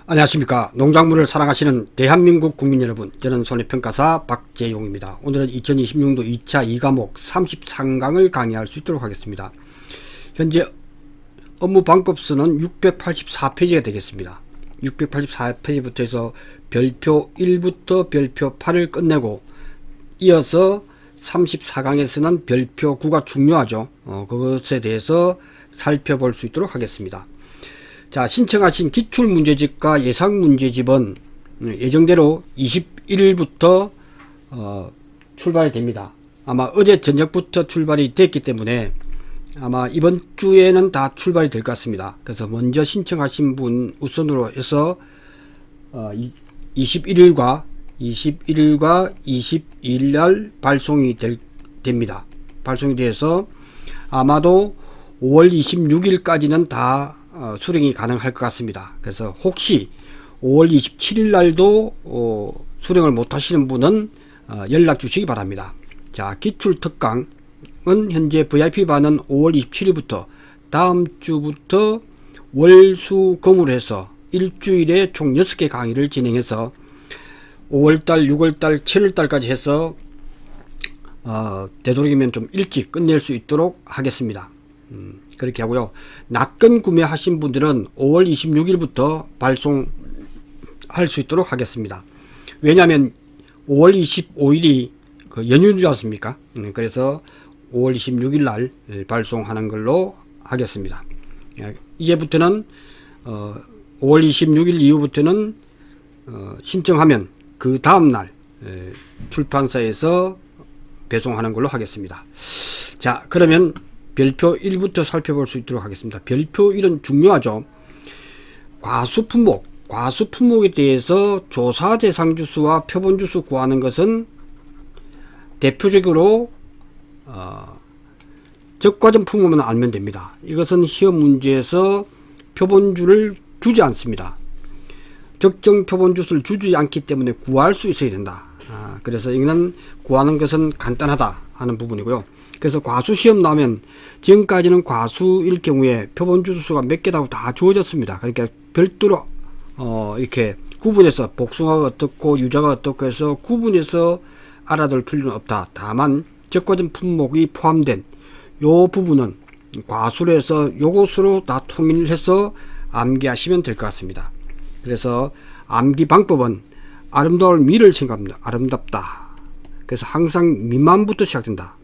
안녕하십니까. 농작물을 사랑하시는 대한민국 국민 여러분, 저는 손해평가사 박재용입니다. 오늘은 2026도 2차 2과목 33강을 강의할 수 있도록 하겠습니다. 현재 업무 방법서는 684페이지가 되겠습니다. 684페이지부터 해서 별표 1부터 별표 8을 끝내고 이어서 34강에서는 별표 9가 중요하죠. 그것에 대해서 살펴볼 수 있도록 하겠습니다. 자, 신청하신 기출문제집과 예상문제집은 예정대로 21일부터 출발이 됩니다. 아마 어제 저녁부터 출발이 됐기 때문에 아마 이번 주에는 다 출발이 될 것 같습니다. 그래서 먼저 신청하신 분 우선으로 해서 21일과 22일날 발송이 됩니다. 발송이 돼서 아마도 5월 26일까지는 다 수령이 가능할 것 같습니다. 그래서 혹시 5월 27일 날도 수령을 못 하시는 분은 연락 주시기 바랍니다. 자, 기출특강은 현재 VIP반은 5월 27일부터 다음 주부터 월수금으로 해서 일주일에 총 6개 강의를 진행해서 5월달, 6월달, 7월달까지 해서 되도록이면 좀 일찍 끝낼 수 있도록 하겠습니다. 그렇게 하고요. 낮건 구매하신 분들은 5월 26일부터 발송할 수 있도록 하겠습니다. 왜냐하면 5월 25일이 그 연휴지 않습니까? 그래서 5월 26일 날 발송하는 걸로 하겠습니다. 이제부터는 5월 26일 이후부터는 신청하면 그 다음날 출판사에서 배송하는 걸로 하겠습니다. 자, 그러면 별표 1부터 살펴볼 수 있도록 하겠습니다. 별표 1은 중요하죠. 과수품목에 대해서 조사 대상 주수와 표본 주수 구하는 것은 대표적으로 적과점 품목만 알면 됩니다. 이것은 시험 문제에서 표본주를 주지 않습니다. 적정 표본 주수를 주지 않기 때문에 구할 수 있어야 된다. 그래서 이거는 구하는 것은 간단하다 하는 부분이고요. 그래서 과수 시험 나오면 지금까지는 과수일 경우에 표본 주수가 몇 개다고 다 주어졌습니다. 그러니까 별도로 이렇게 구분해서 복숭아가 어떻고 유자가 어떻고 해서 구분해서 알아둘 필요는 없다. 다만 적과점 품목이 포함된 요 부분은 과수로 해서 요것으로 다 통일해서 암기하시면 될 것 같습니다. 그래서 암기 방법은 아름다울 미를 생각합니다. 아름답다. 그래서 항상 미만부터 시작된다.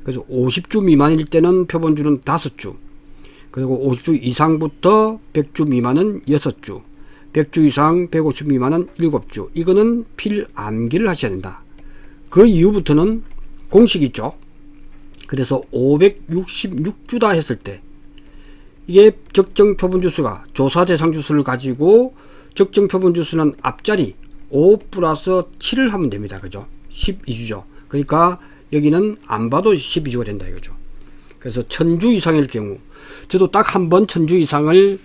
그래서 50주 미만일 때는 표본주는 5주, 그리고 50주 이상부터 100주 미만은 6주, 100주 이상 150주 미만은 7주. 이거는 필암기를 하셔야 된다. 그 이후부터는 공식이 있죠. 그래서 566주다 했을 때 이게 적정 표본주수가 조사 대상 주수를 가지고 적정 표본주수는 앞자리 5 플러스 7을 하면 됩니다. 그죠? 12주죠. 그러니까 여기는 안 봐도 12주가 된다 이거죠. 그래서 1000주 이상일 경우, 저도 딱 한 번 1000주 이상을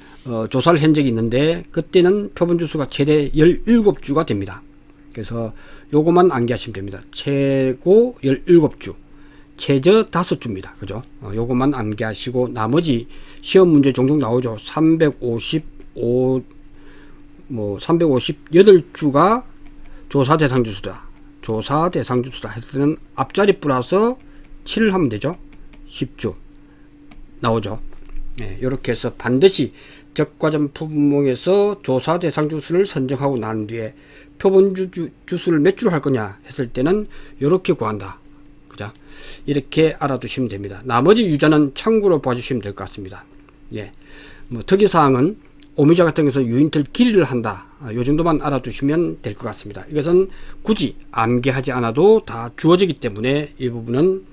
조사를 한 적이 있는데 그때는 표본주수가 최대 17주가 됩니다. 그래서 요거만 암기하시면 됩니다. 최고 17주, 최저 5주입니다. 그죠? 요거만 암기하시고 나머지 시험 문제 종종 나오죠. 358주가 조사 대상 주수다. 조사 대상 주수다 했을 때는 앞자리 플러스 7을 하면 되죠. 10주 나오죠. 네, 이렇게 해서 반드시 적과점 품목에서 조사 대상 주수를 선정하고 난 뒤에 표본 주수를 몇 주로 할 거냐 했을 때는 이렇게 구한다. 그죠? 이렇게 알아두시면 됩니다. 나머지 유자는 참고로 봐주시면 될 것 같습니다. 예, 뭐 특이사항은 오미자 같은 것은 유인틀 길이를 한다. 요 정도만 알아두시면 될 것 같습니다. 이것은 굳이 암기하지 않아도 다 주어지기 때문에 이 부분은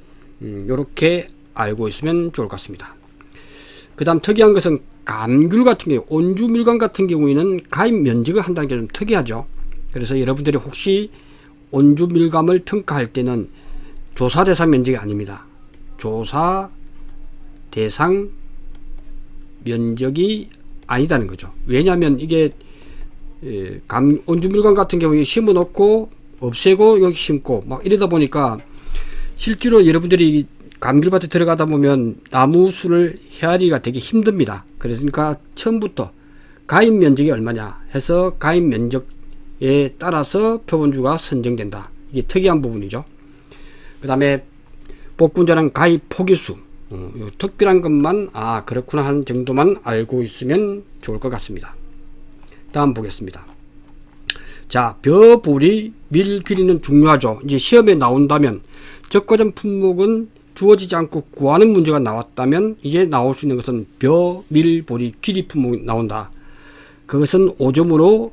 이렇게 알고 있으면 좋을 것 같습니다. 그 다음 특이한 것은 감귤 같은 경우, 온주밀감 같은 경우에는 가입 면적을 한다는 게 좀 특이하죠. 그래서 여러분들이 혹시 온주밀감을 평가할 때는 조사 대상 면적이 아닙니다. 조사 대상 면적이 아니다는 거죠. 왜냐하면 이게 온주밀감 같은 경우에 심어 놓고 없애고 여기 심고 막 이러다 보니까 실제로 여러분들이 감귤밭에 들어가다 보면 나무 수를 헤아리기가 되게 힘듭니다. 그러니까 처음부터 가입 면적이 얼마냐 해서 가입 면적에 따라서 표본주가 선정된다. 이게 특이한 부분이죠. 그 다음에 복분자는 가입 포기수, 특별한 것만 그렇구나 하는 정도만 알고 있으면 좋을 것 같습니다. 다음 보겠습니다. 자, 벼, 보리, 밀 길이는 중요하죠. 이제 시험에 나온다면 적과점 품목은 주어지지 않고 구하는 문제가 나왔다면 이제 나올 수 있는 것은 벼, 밀, 보리, 길이 품목이 나온다. 그것은 5점으로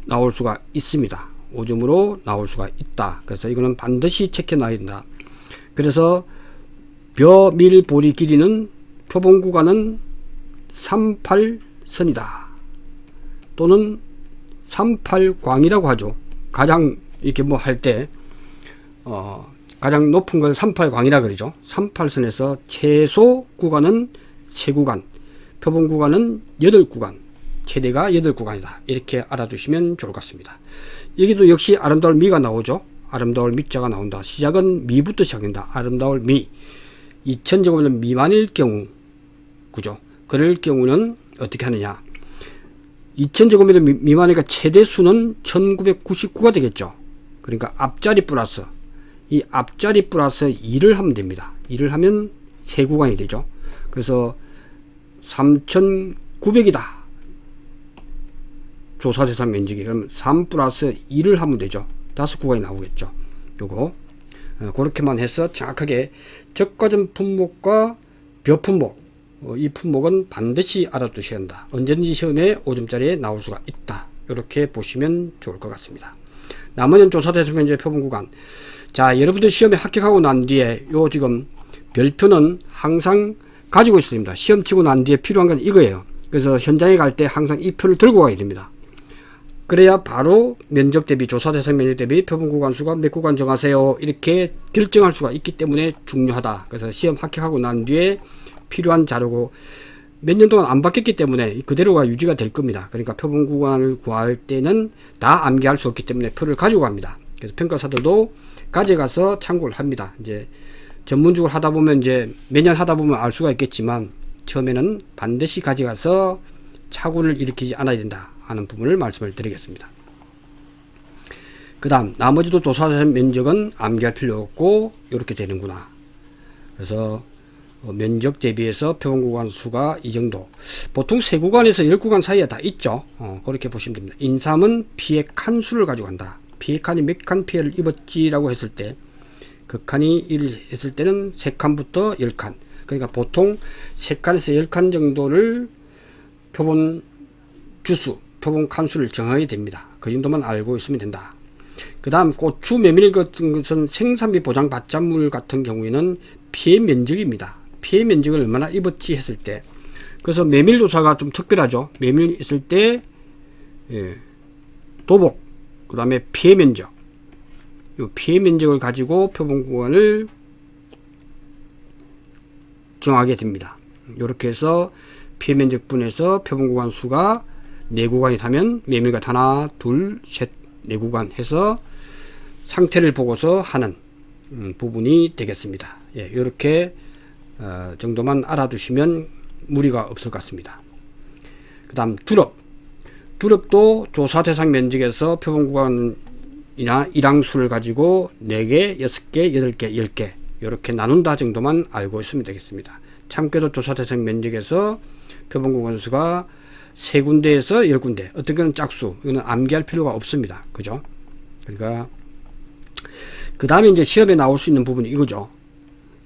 나올 수가 있습니다. 5점으로 나올 수가 있다. 그래서 이거는 반드시 체크해놔야 된다. 그래서 벼, 밀, 보리 길이는 표본 구간은 38선이다. 또는 38광이라고 하죠. 가장 이렇게 뭐 할 때 가장 높은 건 38광이라 그러죠. 38선에서 최소 구간은 3구간, 표본 구간은 8구간, 최대가 8구간이다. 이렇게 알아두시면 좋을 것 같습니다. 여기도 역시 아름다울 미가 나오죠. 아름다울 미자가 나온다. 시작은 미부터 시작된다. 아름다울 미. 2000제곱미터 미만일 경우, 그죠? 그럴 경우는 어떻게 하느냐? 2000제곱미터 미만이니까 최대 수는 1999가 되겠죠. 그러니까 앞자리 플러스 이 앞자리 플러스 2를 하면 됩니다. 2를 하면 3구간이 되죠. 그래서 3900이다. 조사 대상 면적이. 그럼 3 플러스 2를 하면 되죠. 5구간이 나오겠죠. 요거 그렇게만 해서 정확하게 적과점 품목과 벼 품목, 이 품목은 반드시 알아두셔야 한다. 언제든지 시험에 5점짜리에 나올 수가 있다. 이렇게 보시면 좋을 것 같습니다. 나머지는 조사 대상 면적 표본 구간. 자, 여러분들 시험에 합격하고 난 뒤에 요 지금 별표는 항상 가지고 있습니다. 시험 치고 난 뒤에 필요한 건 이거예요. 그래서 현장에 갈 때 항상 이 표를 들고 가야 됩니다. 그래야 바로 면적 대비, 조사 대상 면적 대비 표본 구간 수가 몇 구간 정하세요. 이렇게 결정할 수가 있기 때문에 중요하다. 그래서 시험 합격하고 난 뒤에 필요한 자료고 몇 년 동안 안 바뀌었기 때문에 그대로가 유지가 될 겁니다. 그러니까 표본 구간을 구할 때는 다 암기할 수 없기 때문에 표를 가지고 갑니다. 그래서 평가사들도 가져가서 참고를 합니다. 이제 전문적으로 하다 보면 이제 매년 하다 보면 알 수가 있겠지만 처음에는 반드시 가져가서 착오를 일으키지 않아야 된다 하는 부분을 말씀을 드리겠습니다. 그 다음 나머지도 조사 면적은 암기할 필요 없고 이렇게 되는구나. 그래서 면적 대비해서 표본 구간 수가 이 정도. 보통 3구간에서 10구간 사이에 다 있죠. 그렇게 보시면 됩니다. 인삼은 피해 칸 수를 가지고 간다. 피해 칸이 몇 칸 피해를 입었지라고 했을 때 그 칸이 1 했을 때는 3칸부터 10칸. 그러니까 보통 3칸에서 10칸 정도를 표본 주수, 표본 칸수를 정하게 됩니다. 그 정도만 알고 있으면 된다. 그 다음 고추 메밀 같은 것은 생산비 보장 받자물 같은 경우에는 피해 면적입니다. 피해 면적을 얼마나 입었지 했을 때. 그래서 메밀 조사가 좀 특별하죠. 메밀 있을 때 도복, 그 다음에 피해 면적, 이 피해 면적을 가지고 표본 구간을 정하게 됩니다. 이렇게 해서 피해 면적분에서 표본 구간 수가 4구간이 타면 메밀과 하나, 둘, 셋, 4구간 해서 상태를 보고서 하는 부분이 되겠습니다. 이렇게 정도만 알아두시면 무리가 없을 것 같습니다. 그 다음 두릅도 조사 대상 면적에서 표본 구간이나 일항수를 가지고 4개, 6개, 8개, 10개 이렇게 나눈다 정도만 알고 있으면 되겠습니다. 참깨도 조사 대상 면적에서 표본 구간 수가 3군데에서 10군데, 어떤 건 짝수, 이거는 암기할 필요가 없습니다. 그죠? 그러니까 그 다음에 이제 시험에 나올 수 있는 부분이 이거죠.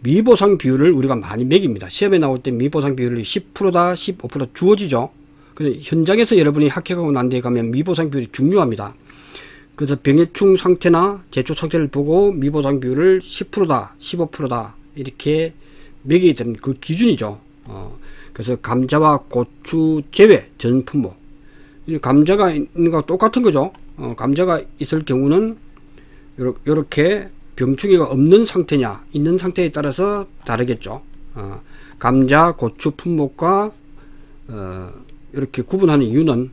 미보상 비율을 우리가 많이 매깁니다. 시험에 나올 때 미보상 비율이 10%다, 15% 주어지죠. 근데 현장에서 여러분이 합격하고 난 뒤에 가면 미보상 비율이 중요합니다. 그래서 병해충 상태나 제초 상태를 보고 미보상 비율을 10%다, 15%다 이렇게 매기게 되는 그 기준이죠. 그래서 감자와 고추 제외 전 품목. 감자가 있는 거와 똑같은 거죠. 감자가 있을 경우는 요렇게 병충해가 없는 상태냐 있는 상태에 따라서 다르겠죠. 감자, 고추 품목과 이렇게 구분하는 이유는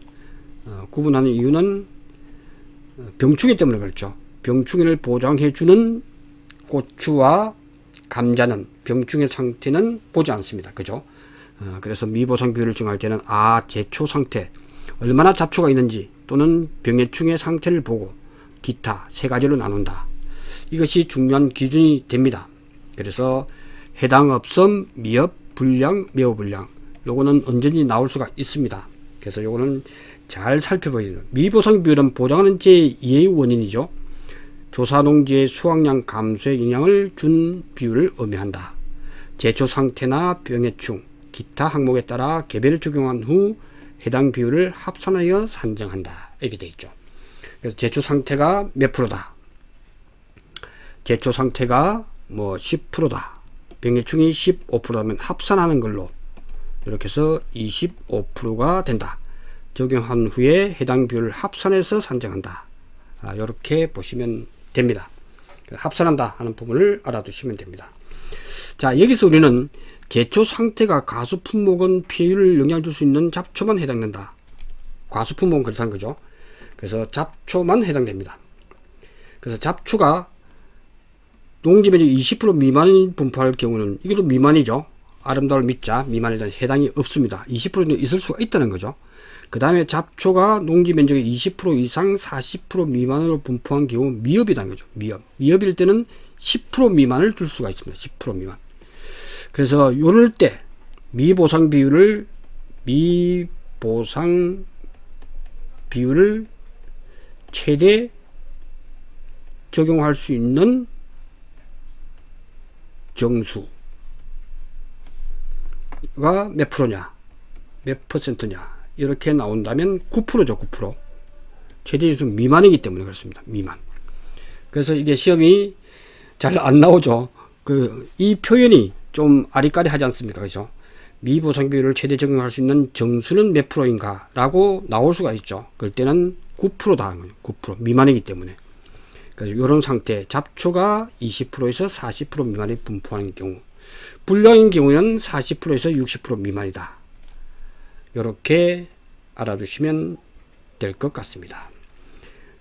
병충해 때문에 그렇죠. 병충해를 보장해 주는 고추와 감자는 병충해 상태는 보지 않습니다. 그죠? 그래서 미보상 비율을 정할 때는 제초 상태, 얼마나 잡초가 있는지 또는 병해충의 상태를 보고 기타 세 가지로 나눈다. 이것이 중요한 기준이 됩니다. 그래서 해당 업성, 미흡, 불량, 매우 불량, 요거는 언제든지 나올 수가 있습니다. 그래서 요거는 잘 살펴보야 돼요. 미보상 비율은 보장하는 제2의 원인이죠. 조사 농지의 수확량 감소에 영향을 준 비율을 의미한다. 제초 상태나 병해충, 기타 항목에 따라 개별을 적용한 후 해당 비율을 합산하여 산정한다. 이렇게 되어 있죠. 그래서 제초 상태가 몇 프로다. 제초 상태가 뭐 10%다. 병해충이 15%라면 합산하는 걸로 이렇게 해서 25%가 된다. 적용한 후에 해당 비율을 합산해서 산정한다. 이렇게 보시면 됩니다. 합산한다 하는 부분을 알아두시면 됩니다. 자, 여기서 우리는 제초 상태가 가수 품목은 피해율을 영향을 줄 수 있는 잡초만 해당된다. 과수 품목은 그렇다는 거죠. 그래서 잡초만 해당됩니다. 그래서 잡초가 농지 면적 20% 미만 분포할 경우는 이것도 미만이죠. 아름다움을 믿자 미만에 해당이 없습니다. 20%는 있을 수가 있다는 거죠. 그 다음에 잡초가 농지 면적의 20% 이상 40% 미만으로 분포한 경우 미흡이라는 거죠. 미흡일 때는 10% 미만을 줄 수가 있습니다. 10% 미만. 그래서 요럴 때 미보상 비율을 최대 적용할 수 있는 정수가 몇 프로냐, 몇 퍼센트냐, 이렇게 나온다면 9%죠. 9%. 최대 정수 미만이기 때문에 그렇습니다. 미만. 그래서 이게 시험이 잘 안 나오죠. 이 표현이 좀 아리까리 하지 않습니까? 그죠? 미보상 비율을 최대 적용할 수 있는 정수는 몇 프로인가 라고 나올 수가 있죠. 그럴 때는 9%다. 9% 미만이기 때문에. 그래서 이런 상태, 잡초가 20%에서 40% 미만에 분포하는 경우, 불량인 경우는 40%에서 60% 미만이다. 이렇게 알아두시면 될 것 같습니다.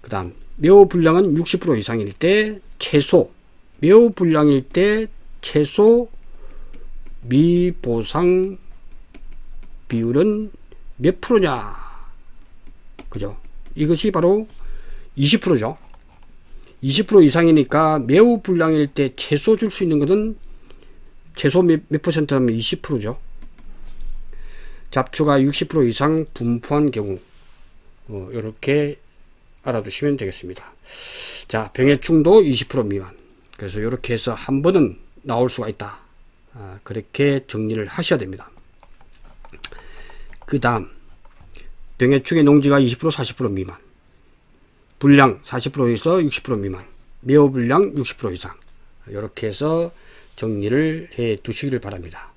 그 다음, 매우 불량은 60% 이상일 때 최소, 매우 불량일 때 최소 미보상 비율은 몇 프로냐? 그죠? 이것이 바로 20%죠. 20% 이상이니까 매우 불량일 때 최소 줄 수 있는 것은 최소 몇 퍼센트 하면 20%죠. 잡초가 60% 이상 분포한 경우 이렇게 알아두시면 되겠습니다. 자, 병해충도 20% 미만. 그래서 이렇게 해서 한 번은 나올 수가 있다. 그렇게 정리를 하셔야 됩니다. 그 다음 병해충의 농지가 20% 40% 미만, 불량 40%에서 60% 미만, 매우 불량 60% 이상, 이렇게 해서 정리를 해 두시기를 바랍니다.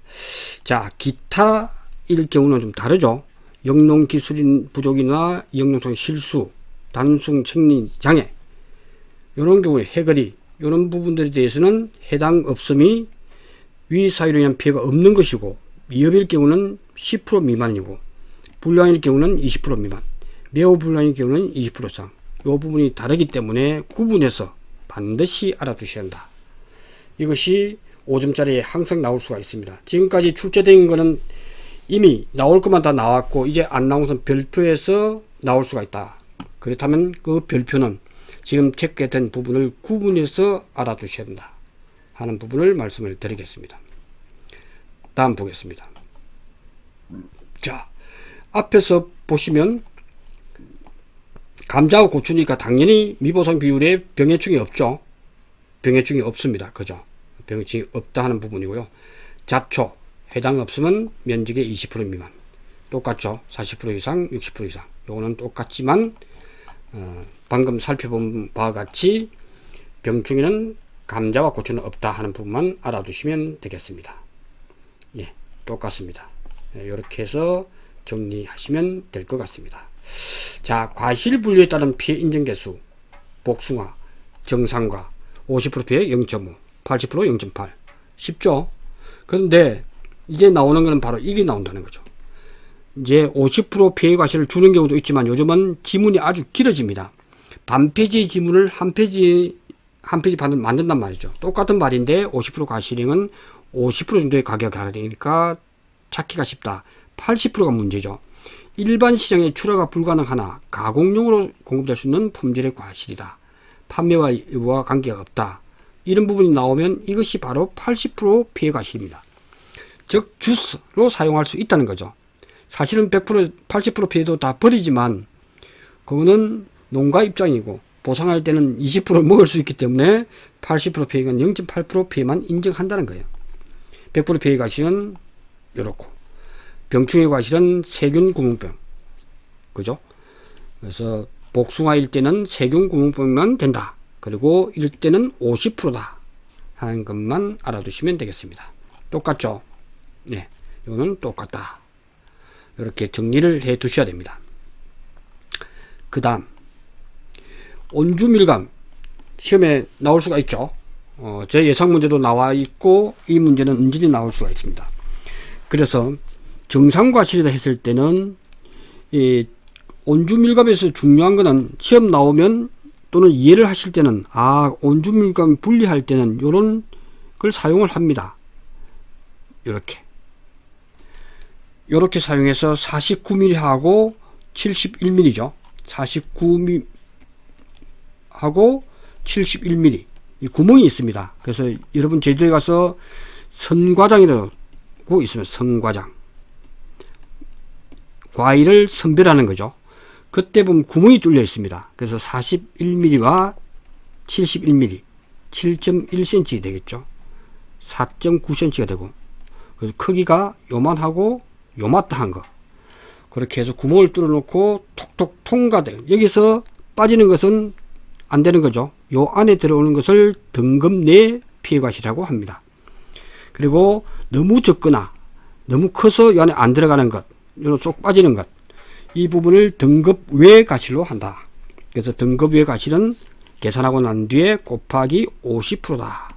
자, 기타일 경우는 좀 다르죠. 영농 기술인 부족이나 영농성 실수, 단순 책임 장애, 이런 경우에 해거리, 이런 부분들에 대해서는 해당 업성이 위사유로 인한 피해가 없는 것이고, 미흡일 경우는 10% 미만이고, 불량일 경우는 20% 미만, 매우 불량일 경우는 20% 이상. 이 부분이 다르기 때문에 구분해서 반드시 알아두셔야 한다. 이것이 5점짜리에 항상 나올 수가 있습니다. 지금까지 출제된 거는 이미 나올 것만 다 나왔고, 이제 안 나온 것은 별표에서 나올 수가 있다. 그렇다면 그 별표는 지금 체크했던 부분을 구분해서 알아두셔야 한다 하는 부분을 말씀을 드리겠습니다. 다음 보겠습니다. 자, 앞에서 보시면 감자와 고추니까 당연히 미보상 비율에 병해충이 없죠. 병해충이 없습니다. 그죠? 병해충이 없다 하는 부분이고요. 잡초 해당 없으면 면적의 20% 미만, 똑같죠. 40% 이상 60% 이상. 요거는 똑같지만 방금 살펴본 바와 같이 병충해는 감자와 고추는 없다 하는 부분만 알아두시면 되겠습니다. 예, 똑같습니다. 이렇게 해서 정리하시면 될 것 같습니다. 자, 과실 분류에 따른 피해 인정 개수, 복숭아, 정상과 50% 피해 0.5, 80% 0.8. 쉽죠? 그런데 이제 나오는 것은 바로 이게 나온다는 거죠. 이제 50% 피해 과실을 주는 경우도 있지만 요즘은 지문이 아주 길어집니다. 반 페이지 지문을 한 페이지 만든단 말이죠. 똑같은 말인데 50% 과실형은 50% 정도의 가격이 되니까 찾기가 쉽다. 80%가 문제죠. 일반 시장에 출하가 불가능하나 가공용으로 공급될 수 있는 품질의 과실이다. 판매와 여부와 관계가 없다. 이런 부분이 나오면 이것이 바로 80% 피해 과실입니다. 즉 주스로 사용할 수 있다는 거죠. 사실은 100% 80% 피해도 다 버리지만 그거는 농가 입장이고 보상할 때는 20% 먹을 수 있기 때문에 80% 피해가 0.8% 피해만 인정한다는 거예요. 100% 피해 과실은 이렇고 병충해 과실은 세균 구멍병, 그죠? 그래서 복숭아일 때는 세균 구멍병만 된다. 그리고 일 때는 50%다 하는 것만 알아두시면 되겠습니다. 똑같죠? 네, 이거는 똑같다. 이렇게 정리를 해 두셔야 됩니다. 그 다음 온주밀감 시험에 나올 수가 있죠. 제 예상 문제도 나와 있고 이 문제는 은근히 나올 수가 있습니다. 그래서 정상과실이다 했을 때는 이 온주밀감에서 중요한 거는 시험 나오면 또는 이해를 하실 때는 온주밀감 분리할 때는 이런 걸 사용을 합니다. 이렇게 사용해서 49mm 하고 71mm죠. 49mm 하고 71mm 이 구멍이 있습니다. 그래서 여러분 제주도에 가서 선과장이라고 있으면 선과장 과일을 선별하는 거죠. 그때 보면 구멍이 뚫려 있습니다. 그래서 41mm와 71mm 7.1cm 되겠죠. 4.9cm가 되고 그래서 크기가 요만하고 요마다한 거 그렇게 해서 구멍을 뚫어 놓고 톡톡 통과돼. 여기서 빠지는 것은 안 되는 거죠. 요 안에 들어오는 것을 등급 내 피해과실이라고 합니다. 그리고 너무 적거나 너무 커서 이 안에 안 들어가는 것, 요 쏙 빠지는 것, 이 부분을 등급 외 과실로 한다. 그래서 등급 외 과실은 계산하고 난 뒤에 곱하기 50%다.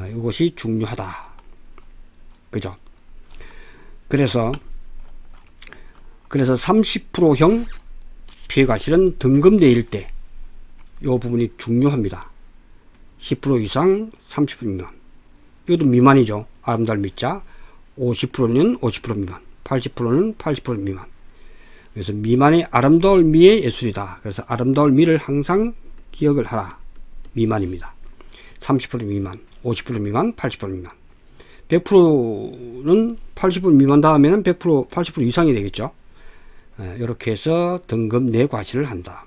이것이 중요하다. 그죠? 그래서 30%형 피해과실은 등급 내일 때 이 부분이 중요합니다. 10% 이상 30% 미만 이것도 미만이죠. 아름다울 미자 50%는 50% 미만 80%는 80% 미만. 그래서 미만이 아름다울 미의 예술이다. 그래서 아름다울 미를 항상 기억을 하라. 미만입니다. 30% 미만 50% 미만 80% 미만 100%는 80% 미만 다음에는 100% 80% 이상이 되겠죠. 이렇게 해서 등급 내 과실을 한다.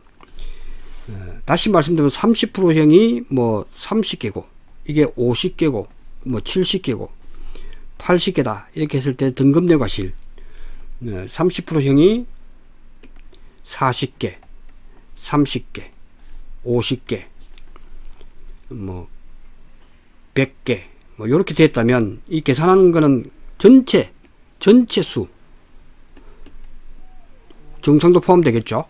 다시 말씀드리면 30%형이 뭐 30개고 이게 50개고 뭐 70개고 80개다 이렇게 했을 때 등급 내 과실 30%형이 40개 30개 50개 뭐 100개 뭐 이렇게 됐다면 이 계산하는 거는 전체 수 정상도 포함되겠죠.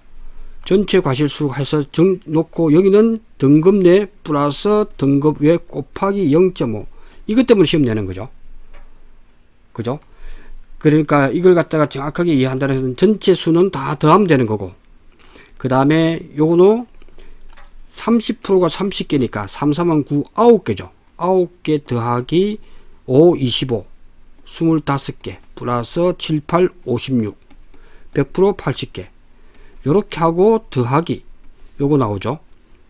전체 과실수 해서 놓고 여기는 등급 내 플러스 등급 외 곱하기 0.5 이것 때문에 시험 내는 거죠. 그죠? 그러니까 이걸 갖다가 정확하게 이해한다는 것은 전체 수는 다 더하면 되는 거고 그 다음에 요거는 30%가 30개니까 3, 3은 9, 9개죠. 9개 더하기 5, 25 25개 플러스 7, 8, 56 100% 80개 요렇게 하고 더하기 요거 나오죠.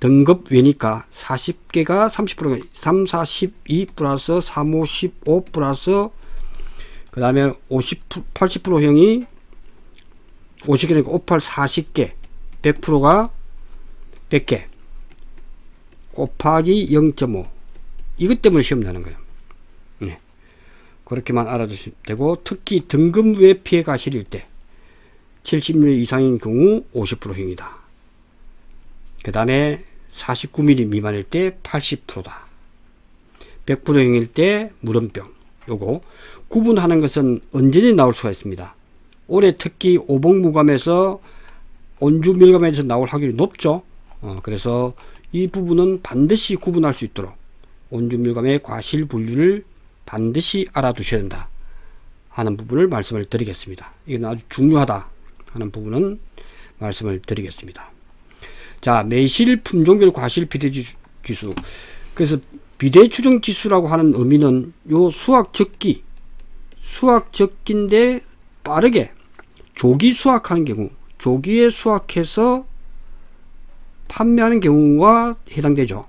등급 외니까 40개가 30%가 3, 42 플러스 3, 5, 15 플러스 그 다음에 80%형이 50개니까 5, 8, 40개 100%가 100개 곱하기 0.5 이것 때문에 시험 나는 거예요. 네. 그렇게만 알아두시면 되고 특히 등급 외 피해 과실일 때 70mm 이상인 경우 50%형이다. 그 다음에 49mm 미만일 때 80%다. 100%형일 때 물음병. 요거 구분하는 것은 언제든지 나올 수가 있습니다. 올해 특히 오봉무감에서 온주밀감에서 나올 확률이 높죠. 그래서 이 부분은 반드시 구분할 수 있도록 온주밀감의 과실 분류를 반드시 알아두셔야 된다 하는 부분을 말씀을 드리겠습니다. 이건 아주 중요하다 하는 부분은 말씀을 드리겠습니다. 자, 매실 품종별 과실 비례 지수. 그래서 비례 추정 지수라고 하는 의미는 요 수학 적기인데 빠르게 조기 수확하는 경우, 조기에 수확해서 판매하는 경우가 해당되죠.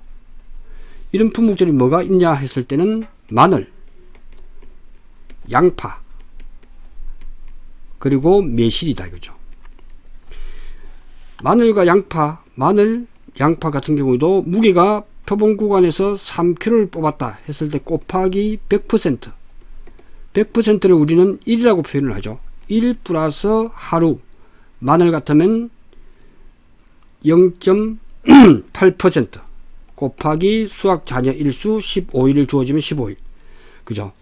이런 품목들이 뭐가 있냐 했을 때는 마늘, 양파, 그리고 매실이다 이거죠. 마늘과 양파, 양파 같은 경우도 무게가 표본 구간에서 3kg를 뽑았다 했을 때 곱하기 100%, 100%를 우리는 1이라고 표현을 하죠. 1 플러스 하루, 마늘 같으면 0.8% 곱하기 수확 잔여 일수 15일을 주어지면 15일. 그죠?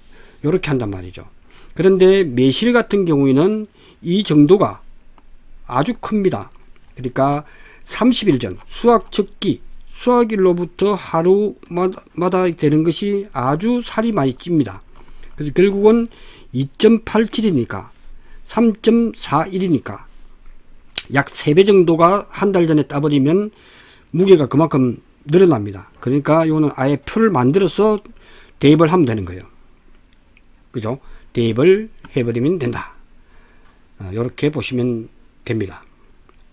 요렇게 한단 말이죠. 그런데 매실 같은 경우에는 이 정도가 아주 큽니다. 그러니까 30일 전 수확 적기, 수확일로부터 하루마다 되는 것이 아주 살이 많이 찝니다. 그래서 결국은 2.87이니까 3.41이니까 약 3배 정도가 한 달 전에 따버리면 무게가 그만큼 늘어납니다. 그러니까 이거는 아예 표를 만들어서 대입을 하면 되는 거예요. 그죠? 대입을 해버리면 된다. 이렇게 보시면 됩니다.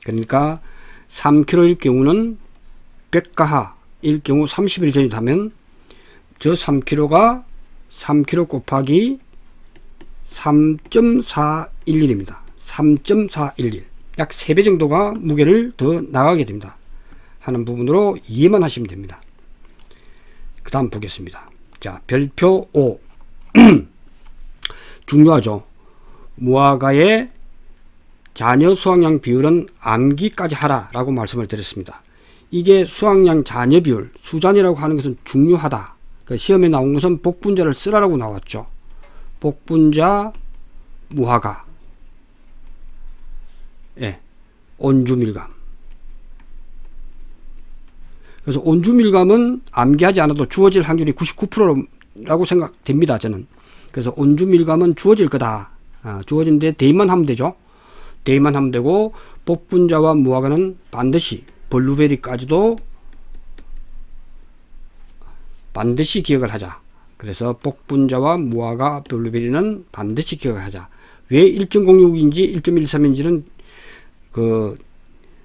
그러니까 3kg일 경우는 100가하일 경우 30일 전이 되면 저 3kg가 3kg 곱하기 3.411입니다. 3.411. 약 3배 정도가 무게를 더 나가게 됩니다. 하는 부분으로 이해만 하시면 됩니다. 그 다음 보겠습니다. 자, 별표 5. 중요하죠. 무화과의 잔여 수확량 비율은 암기까지 하라 라고 말씀을 드렸습니다. 이게 수확량 잔여 비율, 수잔이라고 하는 것은 중요하다. 그러니까 시험에 나온 것은 복분자를 쓰라라고 나왔죠. 복분자 무화과, 예, 온주밀감. 그래서 온주밀감은 암기하지 않아도 주어질 확률이 99%라고 생각됩니다. 저는. 그래서 온주밀감은 주어질 거다. 주어진데 대입만 하면 되죠. 대입만 하면 되고, 복분자와 무화과는 반드시, 블루베리까지도 반드시 기억을 하자. 그래서 복분자와 무화과, 블루베리는 반드시 기억을 하자. 왜 1.06인지 1.13인지는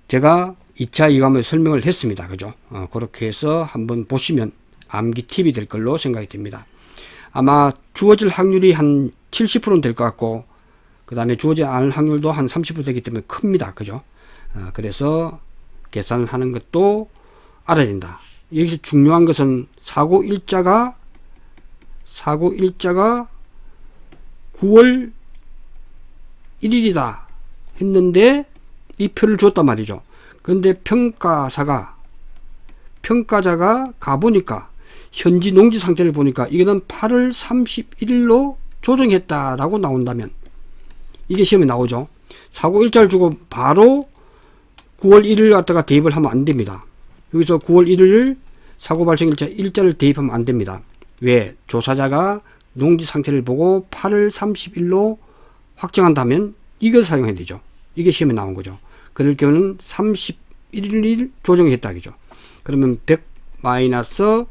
제가 2차 이감을 설명을 했습니다. 그죠? 그렇게 해서 한번 보시면 암기 팁이 될 걸로 생각이 됩니다. 아마 주어질 확률이 한 70%는 될 것 같고, 그 다음에 주어지지 않을 확률도 한 30% 되기 때문에 큽니다. 그죠? 그래서 계산하는 것도 알아야 된다. 여기서 중요한 것은 사고 일자가 9월 1일이다 했는데 이 표를 줬단 말이죠. 그런데 평가자가 가보니까 현지 농지 상태를 보니까 이거는 8월 31일로 조정했다라고 나온다면, 이게 시험에 나오죠. 사고 일자를 주고 바로 9월 1일 갖다가 대입을 하면 안 됩니다. 여기서 9월 1일 사고 발생 일자를 대입하면 안 됩니다. 왜? 조사자가 농지 상태를 보고 8월 30일로 확정한다면 이걸 사용해야 되죠. 이게 시험에 나온 거죠. 그럴 경우는 31일 조정했다 그죠. 그러면 100 마이너스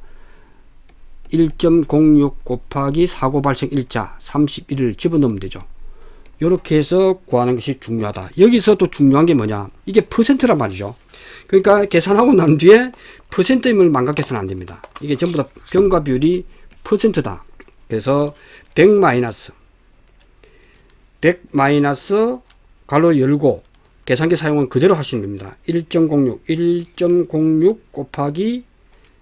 1.06 곱하기 사고 발생 일자 31을 집어넣으면 되죠. 이렇게 해서 구하는 것이 중요하다. 여기서 또 중요한 게 뭐냐, 이게 퍼센트란 말이죠. 그러니까 계산하고 난 뒤에 퍼센트임을 망각해서는 안 됩니다. 이게 전부 다 병과 비율이 퍼센트다. 그래서 100 마이너스 가로 열고 계산기 사용은 그대로 하시는 겁니다. 1.06 곱하기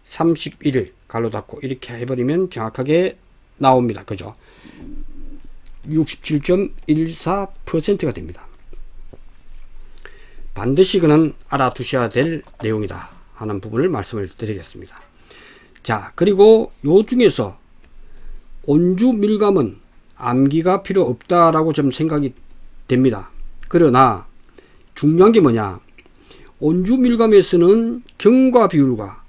31일 가로 닫고 이렇게 해버리면 정확하게 나옵니다. 그죠? 67.14%가 됩니다. 반드시 그는 알아두셔야 될 내용이다 하는 부분을 말씀을 드리겠습니다. 자, 그리고 요 중에서 온주밀감은 암기가 필요 없다라고 좀 생각이 됩니다. 그러나 중요한 게 뭐냐, 온주밀감에서는 경과 비율과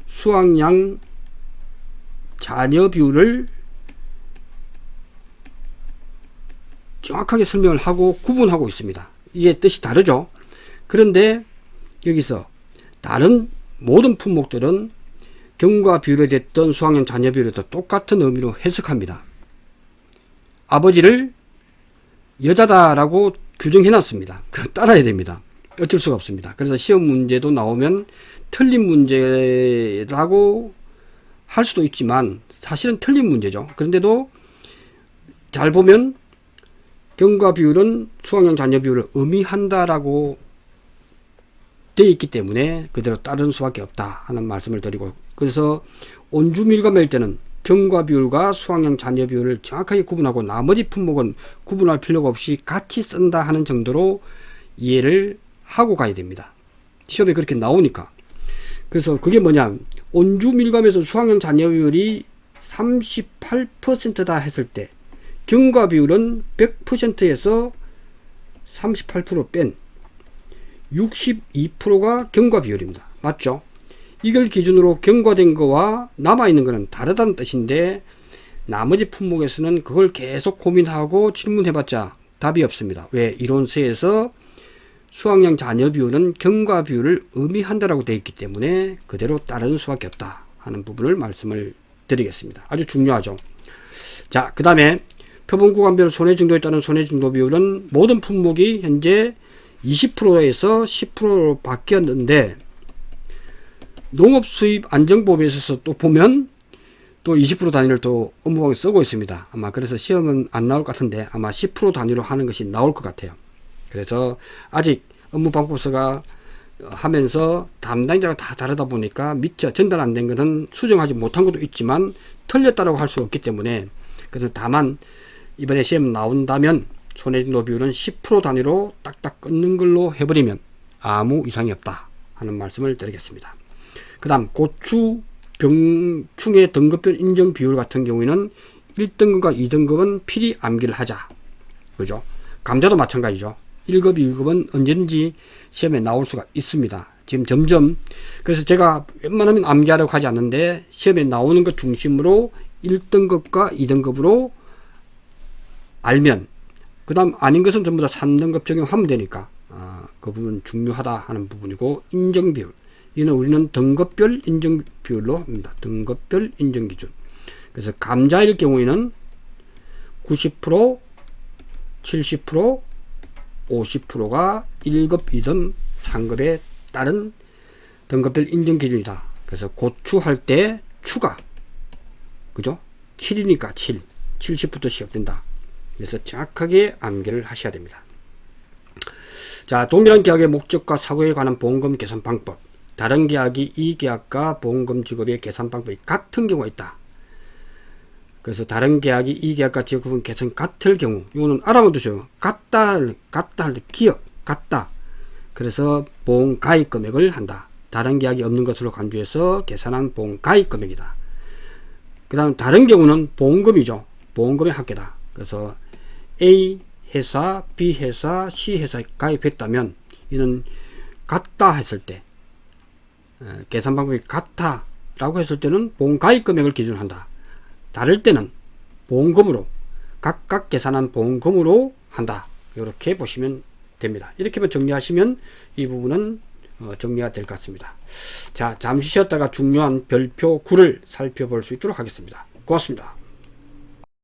수확량 잔여 비율을 정확하게 설명을 하고 구분하고 있습니다. 이게 뜻이 다르죠. 그런데 여기서 다른 모든 품목들은 경과 비율이 됐던 수학령 자녀 비율도 똑같은 의미로 해석합니다. 아버지를 여자다라고 규정해 놨습니다. 따라야 됩니다. 어쩔 수가 없습니다. 그래서 시험 문제도 나오면 틀린 문제라고 할 수도 있지만 사실은 틀린 문제죠. 그런데도 잘 보면 경과 비율은 수학령 자녀 비율을 의미한다라고 되어 있기 때문에 그대로 따르는 수밖에 없다 하는 말씀을 드리고, 그래서 온주 밀감일 때는 경과 비율과 수학령 자녀 비율을 정확하게 구분하고 나머지 품목은 구분할 필요가 없이 같이 쓴다 하는 정도로 이해를 하고 가야 됩니다. 시험에 그렇게 나오니까. 그래서 그게 뭐냐, 온주 밀감에서 수학령 자녀 비율이 38%다 했을 때 경과 비율은 100%에서 38% 뺀 62%가 경과 비율입니다. 맞죠? 이걸 기준으로 경과된 거와 남아있는 거는 다르다는 뜻인데, 나머지 품목에서는 그걸 계속 고민하고 질문해봤자 답이 없습니다. 왜? 이론서에서 수학령 자녀 비율은 경과 비율을 의미한다라고 되어 있기 때문에 그대로 따르는 수밖에 없다 하는 부분을 말씀을 드리겠습니다. 아주 중요하죠. 자, 그 다음에 표본 구간별 손해 정도에 따른 손해 정도 비율은 모든 품목이 현재 20%에서 10%로 바뀌었는데, 농업 수입 안정보험에 있어서 또 보면 또 20% 단위를 또 업무방에 쓰고 있습니다. 아마 그래서 시험은 안 나올 것 같은데 아마 10% 단위로 하는 것이 나올 것 같아요. 그래서 아직 업무방법서가 하면서 담당자가 다 다르다 보니까 미처 전달 안 된 것은 수정하지 못한 것도 있지만 틀렸다라고 할 수 없기 때문에, 그래서 다만 이번에 시험 나온다면 손해정도 비율은 10% 단위로 딱딱 끊는 걸로 해버리면 아무 이상이 없다 하는 말씀을 드리겠습니다. 그 다음 고추 병충해 등급별 인정 비율 같은 경우에는 1등급과 2등급은 필히 암기를 하자. 그죠? 감자도 마찬가지죠. 1급, 2급은 언제든지 시험에 나올 수가 있습니다. 지금 점점, 그래서 제가 웬만하면 암기하려고 하지 않는데 시험에 나오는 것 중심으로 1등급과 2등급으로 알면, 그 다음 아닌 것은 전부 다 3등급 적용하면 되니까 그 부분 중요하다 하는 부분이고, 인정 비율, 이는 우리는 등급별 인정 비율로 합니다. 등급별 인정 기준. 그래서 감자일 경우에는 90%, 70%, 50%가 1급, 2급, 3급에 따른 등급별 인정 기준이다. 그래서 고추 할 때 추가, 그죠? 7이니까 7, 70부터 시작된다. 그래서 정확하게 암기를 하셔야 됩니다. 자, 동일한 계약의 목적과 사고에 관한 보험금 계산 방법. 다른 계약이 이 계약과 보험금 지급의 계산 방법이 같은 경우가 있다. 그래서 다른 계약이 이 계약과 지급은 계산 같을 경우, 이거는 알아만 두세요. 같다 할 때 기억, 같다. 그래서 보험 가입 금액을 한다. 다른 계약이 없는 것으로 간주해서 계산한 보험 가입 금액이다. 그 다음 다른 경우는 보험금이죠. 보험금의 합계다. 그래서 A 회사, B 회사, C 회사에 가입했다면 이는 같다 했을 때, 계산 방법이 같다 라고 했을 때는 보험 가입 금액을 기준한다. 다를 때는 보험금으로, 각각 계산한 보험금으로 한다. 이렇게 보시면 됩니다. 이렇게만 정리하시면 이 부분은 정리가 될 것 같습니다. 자, 잠시 쉬었다가 중요한 별표 9를 살펴볼 수 있도록 하겠습니다. 고맙습니다.